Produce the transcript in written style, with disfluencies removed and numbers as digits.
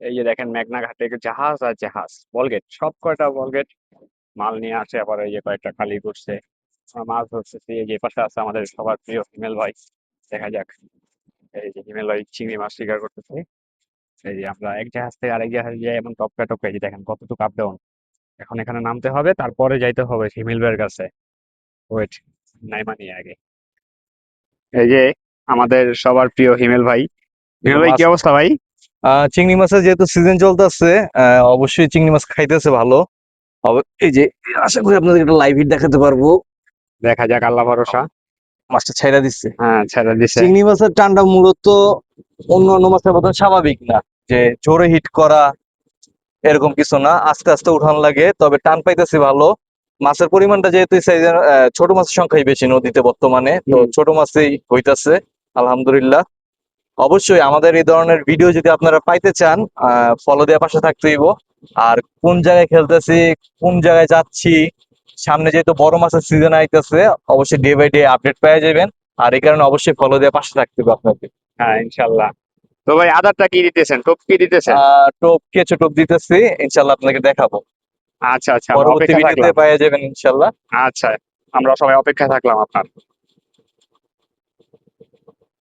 এই যে দেখেন মেঘনা ঘাটে জাহাজ আর জাহাজ, বলগেট, সব কয়টা বলগেট মাল নিয়ে আসে। আবার এই যে কয়েকটা খালি করছে, আমরা মাছ ধরতেছি। এই যে পাশে আছে আমাদের সবার প্রিয় হিমেল ভাই, দেখা যাক। এই যে হিমেল ভাই চিংড়ি মাছ শিকার করতেছে। এই যে আমরা এক জাহাজ থেকে আরেক জাহাজ যাই এমন টপকা টপকা, এই যে দেখেন কতটুকু আপ ডাউন। এখন এখানে নামতে হবে, তারপরে যাইতে হবে হিমেল ভাইয়ের কাছে। ওয়েট, নাইমা নিয়ে আগে। এই যে আমাদের সবার প্রিয় হিমেল ভাই। এই যে হিমেল ভাই মাছ, কি অবস্থা ভাই? চিংড়ি মাছের যেহেতু সিজন চলতেছে, অবশ্যই চিংড়ি মাছ খাইতেছে ভালো। এই যে আশা করি আপনাদের একটা লাইভ হিট দেখাতে পারবো। দেখা যাক, আল্লাহ ভরসা। মাছটা ছাইড়া দিচ্ছে। হ্যাঁ, ছেড়ে দিছে। চিংড়ি মাছের টানটা মূলত অন্য অন্য মাছের মতন স্বাভাবিক না, যে জোরে হিট করা এরকম কিছু না, আস্তে আস্তে উঠান লাগে। তবে টান পাইতেছি ভালো। মাছের পরিমাণটা যেহেতু এই সাইজের, ছোট মাছের সংখ্যাই বেশি নদীতে বর্তমানে, তো ছোট মাছই হইতাছে আলহামদুলিল্লাহ। অবশ্যই আমাদের এই ধরনের ভিডিও যদি আপনারা পাইতে চান, ফলো দেওয়ার পাশে থাকতে হইব। আর কোন জায়গায় খেলতেছি, কোন জায়গায় যাচ্ছি, সামনে যেহেতু বড় মাছের সিজন আইতেছে, অবশ্যই ডে বাই ডে আপডেট পেয়ে যাবেন। আর এই কারণে অবশ্যই ফলো দেওয়ার পাশে থাকতে হবে আপনাকে। হ্যাঁ, ইনশাল্লাহ। তো ভাই আদারটা কি দিতেছেন, টোপ কি দিতেছেন? টোপ কেঁচো টোপ দিতেছি, ইনশাল্লাহ আপনাকে দেখাবো। আচ্ছা আচ্ছা, আমরা পরবর্তী অপেক্ষা ভিডিওতে থাকলাম। পেয়ে যাবেন ইনশাল্লাহ। আচ্ছা, আমরা সবাই অপেক্ষা থাকলাম আপনার।